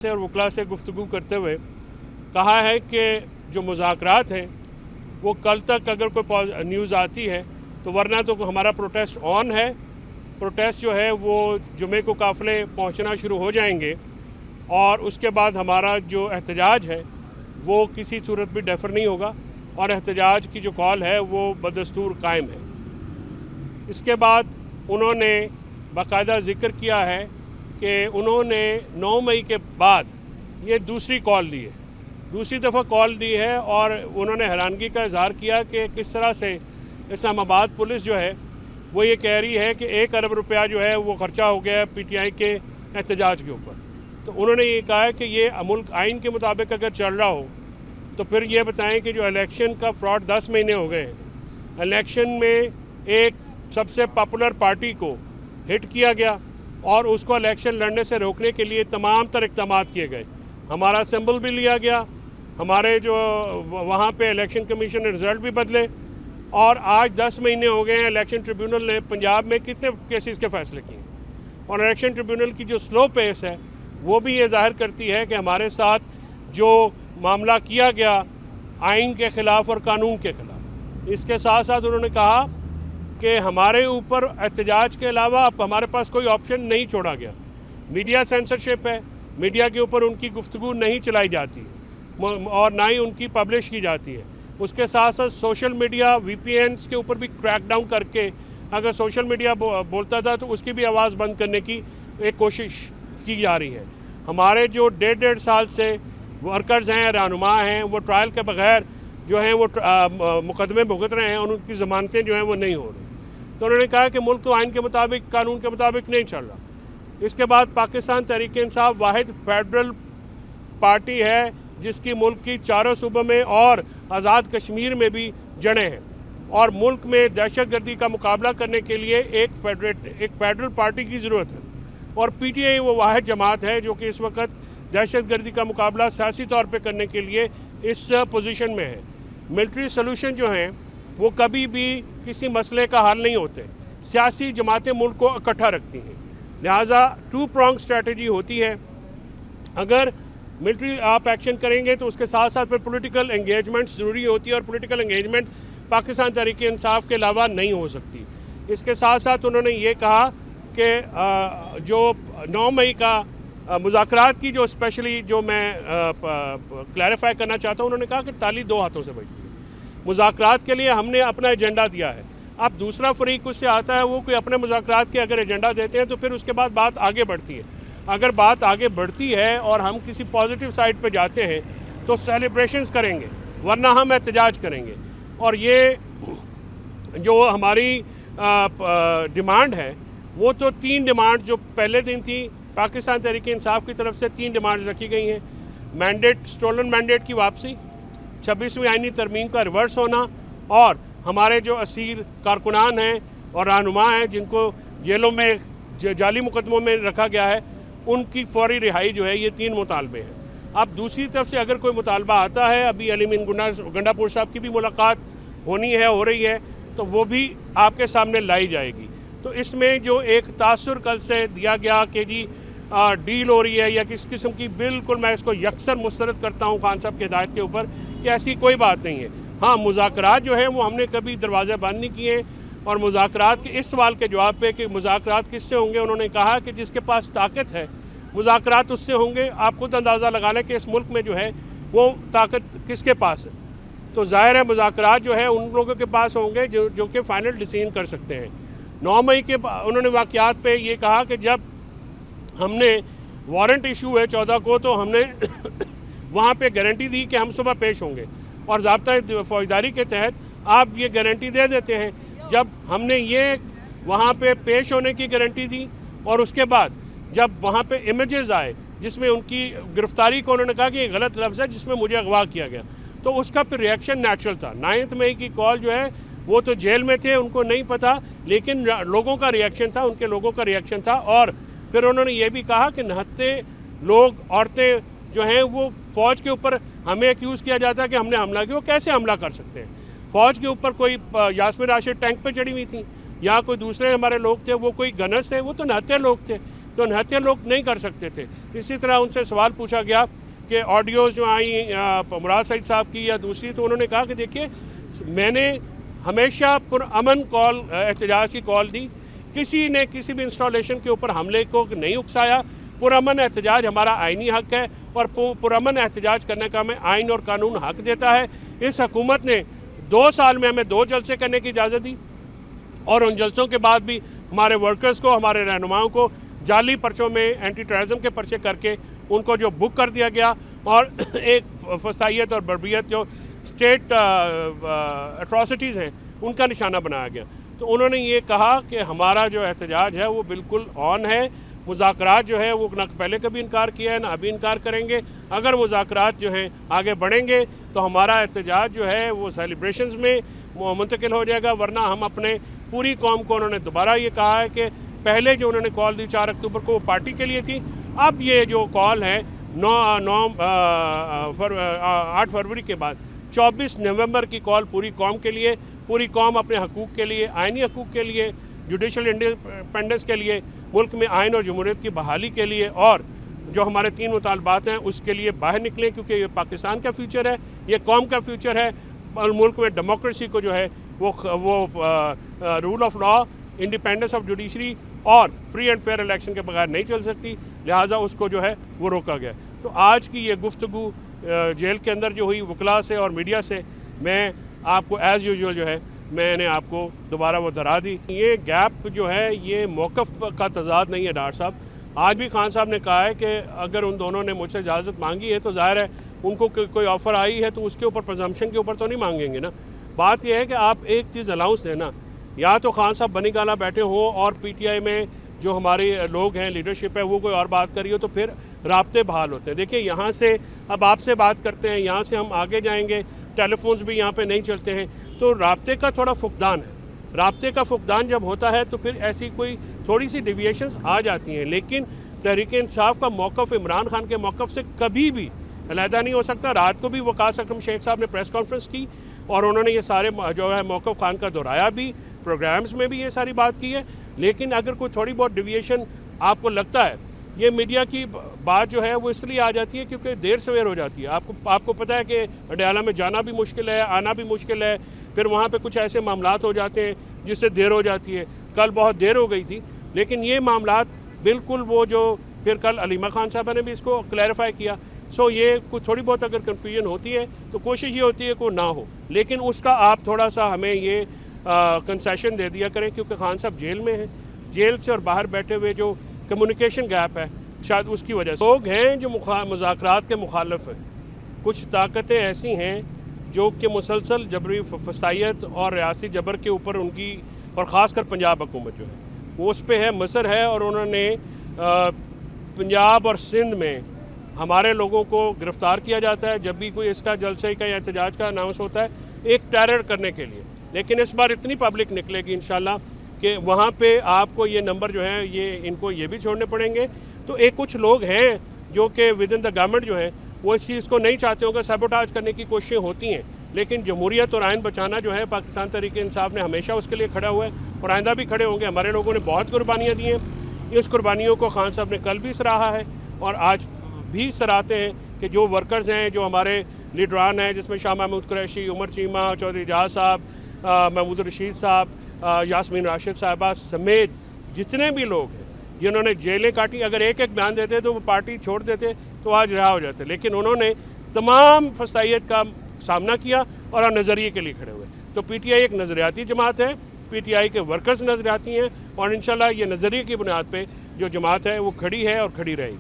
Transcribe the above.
और वकला से गुफ्तगू करते हुए कहा है कि जो मुज़ाकरात हैं वो कल तक अगर कोई न्यूज़ आती है तो वरना तो हमारा प्रोटेस्ट ऑन है। प्रोटेस्ट जो है वो जुमे को काफ़िले पहुंचना शुरू हो जाएंगे और उसके बाद हमारा जो एहतजाज है वो किसी सूरत भी डेफर नहीं होगा और एहतजाज की जो कॉल है वो बदस्तूर कायम है। इसके बाद उन्होंने बाकायदा ज़िक्र किया है कि उन्होंने 9 मई के बाद ये दूसरी कॉल दी है, दूसरी दफ़ा कॉल दी है और उन्होंने हैरानगी का इजहार किया कि किस तरह से इस्लामाबाद पुलिस जो है वो ये कह रही है कि 1 अरब रुपया जो है वो खर्चा हो गया है PTI के एहतजाज के ऊपर। तो उन्होंने ये कहा है कि ये मुल्क आइन के मुताबिक अगर चल रहा हो तो फिर ये बताएं कि जो इलेक्शन का फ्रॉड 10 महीने हो गए हैं, इलेक्शन में एक सबसे पॉपुलर पार्टी को हिट किया गया और उसको इलेक्शन लड़ने से रोकने के लिए तमाम तर इक़दाम किए गए। हमारा सिंबल भी लिया गया, हमारे जो वहाँ पे इलेक्शन कमीशन ने रिज़ल्ट भी बदले और आज 10 महीने हो गए हैं इलेक्शन ट्रिब्यूनल ने पंजाब में कितने केसेस के फ़ैसले किए और इलेक्शन ट्रिब्यूनल की जो स्लो पेस है वो भी ये जाहिर करती है कि हमारे साथ जो मामला किया गया आइन के ख़िलाफ़ और कानून के ख़िलाफ़। इसके साथ साथ उन्होंने कहा कि हमारे ऊपर एहतजाज के अलावा अब हमारे पास कोई ऑप्शन नहीं छोड़ा गया। मीडिया सेंसरशिप है, मीडिया के ऊपर उनकी गुफ्तगू नहीं चलाई जाती है और ना ही उनकी पब्लिश की जाती है। उसके साथ साथ सोशल मीडिया VPNs के ऊपर भी क्रैकडाउन करके अगर सोशल मीडिया बोलता था तो उसकी भी आवाज़ बंद करने की एक कोशिश की जा रही है। हमारे जो 1.5 साल से वर्कर्स हैं, रहनुमा हैं, वो ट्रायल के बगैर जो हैं वो मुकदमे भुगत रहे हैं और उनकी ज़मानतें जो हैं वो नहीं हो रही। तो उन्होंने कहा कि मुल्क तो आइन के मुताबिक, कानून के मुताबिक नहीं चल रहा। इसके बाद पाकिस्तान तहरीक-ए-इंसाफ वाहिद फेडरल पार्टी है जिसकी मुल्क की 4 सूबों में और आज़ाद कश्मीर में भी जड़ें हैं और मुल्क में दहशतगर्दी का मुकाबला करने के लिए एक फेडरल पार्टी की ज़रूरत है और PTI वो वाहिद जमात है जो कि इस वक्त दहशतगर्दी का मुकाबला सियासी तौर पर करने के लिए इस पोजीशन में है। मिलिट्री सॉल्यूशन जो हैं वो कभी भी किसी मसले का हल नहीं होते। सियासी जमातें मुल्क को इकट्ठा रखती हैं, लिहाजा 2 prong स्ट्रेटजी होती है। अगर मिलिट्री आप एक्शन करेंगे तो उसके साथ साथ फिर पॉलिटिकल एंगेजमेंट ज़रूरी होती है और पॉलिटिकल एंगेजमेंट पाकिस्तान तहरीक-ए-इंसाफ के अलावा नहीं हो सकती। इसके साथ साथ उन्होंने ये कहा कि जो 9 मई का मुज़ाकरात की जो स्पेशली जो मैं क्लैरिफाई करना चाहता हूँ, उन्होंने कहा कि ताली 2 हाथों से बजती है। मुज़ाकरात के लिए हमने अपना एजेंडा दिया है, अब दूसरा फरीक उससे आता है, वो कोई अपने मुज़ाकरात के अगर एजेंडा देते हैं तो फिर उसके बाद बात आगे बढ़ती है। अगर बात आगे बढ़ती है और हम किसी पॉजिटिव साइड पे जाते हैं तो सेलिब्रेशंस करेंगे, वरना हम एहतजाज करेंगे। और ये जो हमारी डिमांड है वो तो 3 डिमांड जो पहले दिन थी पाकिस्तान तहरीक-ए-इंसाफ की तरफ से 3 डिमांड्स रखी गई हैं। मैंडेट, स्टोलन मैंडेट की वापसी, 26वीं आईनी तरमीम का रिवर्स होना और हमारे जो असीर कारकुनान हैं और रहनुमा हैं जिनको जेलों में जाली मुकदमों में रखा गया है उनकी फौरी रिहाई जो है, ये 3 मुतालबे हैं। अब दूसरी तरफ से अगर कोई मुतालबा आता है, अभी अलीमीन गंडापुर साहब की भी मुलाकात होनी है, हो रही है, तो वो भी आपके सामने लाई जाएगी। तो इसमें जो एक तासुर कल से दिया गया कि जी डील हो रही है या किस किस्म की, बिल्कुल मैं इसको यकसर मुस्तरद करता हूँ खान साहब की हिदायत के ऊपर कि ऐसी कोई बात नहीं है। हाँ, मुज़ाकरात जो है वो हमने कभी दरवाजे बंद नहीं किए और मुज़ाकरात के इस सवाल के जवाब पे कि मुज़ाकरात किससे होंगे, उन्होंने कहा कि जिसके पास ताकत है मुज़ाकरात उससे होंगे। आप खुद अंदाज़ा लगा लें कि इस मुल्क में जो है वो ताकत किसके पास है, तो ज़ाहिर है मुज़ाकरात जो है उन लोगों के पास होंगे जो कि फ़ाइनल डिसीजन कर सकते हैं। 9 मई के उन्होंने वाक़यात पे ये कहा कि जब हमने वारंट इशू हुए 14 को तो हमने वहाँ पे गारंटी दी कि हम सुबह पेश होंगे और ज़ाब्ता फौजदारी के तहत आप ये गारंटी दे देते हैं। जब हमने ये वहाँ पे पेश होने की गारंटी दी और उसके बाद जब वहाँ पे इमेजेस आए जिसमें उनकी गिरफ्तारी को उन्होंने कहा कि ये गलत लफ्ज़ है जिसमें मुझे अगवा किया गया, तो उसका फिर रिएक्शन नेचुरल था। 9 मई की कॉल जो है वो तो जेल में थे, उनको नहीं पता, लेकिन लोगों का रिएक्शन था, उनके लोगों का रिएक्शन था। और फिर उन्होंने ये भी कहा कि 69 लोग, औरतें जो हैं वो फ़ौज के ऊपर हमें एक्यूज़ किया जाता है कि हमने हमला किया। वो कैसे हमला कर सकते हैं? फ़ौज के ऊपर कोई यास्मीन राशिद टैंक पे चढ़ी हुई थी या कोई दूसरे हमारे लोग थे, वो कोई गनर्स थे, वो तो 69 लोग थे, तो 69 लोग नहीं कर सकते थे। इसी तरह उनसे सवाल पूछा गया कि ऑडियोज़ जो आई मुराद सईद साहब की या दूसरी, तो उन्होंने कहा कि देखिए मैंने हमेशा पुरअमन कॉल एहतजाज की कॉल दी, किसी ने किसी भी इंस्टॉलेशन के ऊपर हमले को नहीं उकसाया। पुरअमन एहतजाज हमारा आइनी हक है और पुरअमन एहतजाज करने का हमें आइन और कानून हक देता है। इस हुकूमत ने 2 साल में हमें 2 जलसे करने की इजाज़त दी और उन जलसों के बाद भी हमारे वर्कर्स को, हमारे रहनुमाओं को जाली पर्चों में एंटी टेररिज्म के पर्चे करके उनको जो बुक कर दिया गया और एक फसाइयत और बर्बियत जो स्टेट एट्रॉसिटीज़ हैं उनका निशाना बनाया गया। तो उन्होंने ये कहा कि हमारा जो एहतजाज है वो बिल्कुल ऑन है। मुज़ाकरात जो है वो ना पहले कभी इनकार किया है ना अभी इनकार करेंगे। अगर मुज़ाकरात जो हैं आगे बढ़ेंगे तो हमारा एहतजाज जो है वो सेलिब्रेशंस में मुंतकिल हो जाएगा, वरना हम अपने पूरी कौम को, उन्होंने दोबारा ये कहा है कि पहले जो उन्होंने कॉल दी 4 अक्टूबर को वो पार्टी के लिए थी, अब ये जो कॉल है 8 फरवरी के बाद 24 नवंबर की कॉल पूरी कौम के लिए, पूरी कौम अपने हकूक़ के लिए, आइनी हकूक़ के लिए, जुडिशल इंडिपेंडेंस के लिए, मुल्क में आइन और जमहूरियत की बहाली के लिए और जो हमारे 3 मुतालबात हैं उसके लिए बाहर निकलें, क्योंकि ये पाकिस्तान का फ्यूचर है, ये कौम का फ्यूचर है और मुल्क में डेमोक्रेसी को जो है वो rule of law, independence of judiciary और फ्री एंड फेयर इलेक्शन के बगैर नहीं चल सकती, लिहाजा उसको जो है वो रोका गया। तो आज की ये गुफ्तगू जेल के अंदर जो हुई वकला से और मीडिया से, मैं आपको एज़ यूजुअल जो है मैंने आपको दोबारा वो दोहरा दी। ये गैप जो है ये मौक़िफ़ का तज़ाद नहीं है डॉक्टर साहब। आज भी खान साहब ने कहा है कि अगर उन दोनों ने मुझसे इजाज़त मांगी है तो ज़ाहिर है उनको कोई ऑफ़र आई है तो उसके ऊपर प्रजम्पशन के ऊपर तो नहीं मांगेंगे ना। बात यह है कि आप एक चीज़ अलाउंस देना, या तो खान साहब बनी गाला बैठे हों और PTI में जो हमारे लोग हैं, लीडरशिप है, वो कोई और बात करी हो तो फिर राब्ते बहाल होते हैं। देखिए यहाँ से अब आपसे बात करते हैं, यहाँ से हम आगे जाएंगे, टेलीफोन्स भी यहाँ पे नहीं चलते हैं, तो राब्ते का थोड़ा फुकदान है। राब्ते का फुकदान जब होता है तो फिर ऐसी कोई थोड़ी सी डिविएशंस आ जाती हैं, लेकिन तहरीक इंसाफ का मौक़िफ़ इमरान खान के मौक़िफ़ से कभी भी अलहदा नहीं हो सकता। रात को भी वकास अकरम शेख साहब ने प्रेस कॉन्फ्रेंस की और उन्होंने ये सारे जो है मौक़िफ़ खान का दोहराया भी, प्रोग्राम्स में भी ये सारी बात की है। लेकिन अगर कोई थोड़ी बहुत डिविएशन आपको लगता है, ये मीडिया की बात जो है वो इसलिए आ जाती है क्योंकि देर सवेर हो जाती है। आपको पता है कि अडयाला में जाना भी मुश्किल है, आना भी मुश्किल है, फिर वहाँ पे कुछ ऐसे मामलात हो जाते हैं जिससे देर हो जाती है। कल बहुत देर हो गई थी, लेकिन ये मामलात बिल्कुल वो जो फिर कल अलीमा खान साहब ने भी इसको क्लैरिफाई किया। सो ये कुछ थोड़ी बहुत अगर कन्फ्यूजन होती है तो कोशिश ये होती है कि ना हो, लेकिन उसका आप थोड़ा सा हमें ये कंसेशन दे दिया करें, क्योंकि खान साहब जेल में हैं। जेल से और बाहर बैठे हुए जो कम्युनिकेशन गैप है शायद उसकी वजह से लोग हैं जो मुज़ाकरात के मुखालिफ हैं। कुछ ताकतें ऐसी हैं जो कि मुसलसल जबरी फसाइयत और रियासी जबर के ऊपर उनकी, और ख़ासकर पंजाब हुकूमत जो है वो उस पर है, मसर है, और उन्होंने पंजाब और सिंध में हमारे लोगों को गिरफ़्तार किया जाता है जब भी कोई इसका जलसे का या एहतजाज का अनाउंस होता है, एक टेरर करने के लिए। लेकिन इस बार इतनी पब्लिक निकलेगी इंशाल्लाह कि वहाँ पे आपको ये नंबर जो है ये इनको ये भी छोड़ने पड़ेंगे। तो एक कुछ लोग हैं जो कि विद इन द गवर्नमेंट जो है वो इस चीज़ को नहीं चाहते होंगे, सबोटाज करने की कोशिशें होती हैं, लेकिन जमहूरियत और आइन बचाना जो है पाकिस्तान तहरीक इंसाफ ने हमेशा उसके लिए खड़ा हुआ है और आइंदा भी खड़े होंगे। हमारे लोगों ने बहुत कुर्बानियाँ दी हैं, इस कुर्बानियों को खान साहब ने कल भी सराहा है और आज भी सराहते हैं कि जो वर्कर्स हैं, जो हमारे लीडरान हैं, जिसमें शाह महमूद कुरैशी, उमर चीमा, चौधरी जहाज साहब, महमूद रशीद साहब, यास्मीन राशिद साहिबा समेत जितने भी लोग हैं जिन्होंने जेलें काटी, अगर एक एक बयान देते तो वो पार्टी छोड़ देते तो आज रहा हो जाते, लेकिन उन्होंने तमाम फसाइयत का सामना किया और नज़रिए के लिए खड़े हुए। तो PTI एक नज़रियाती जमात है, PTI के वर्कर्स नज़रियाती हैं और इंशाल्लाह ये नज़रिए की बुनियाद पे जो जमात है वो खड़ी है और खड़ी रहेगी।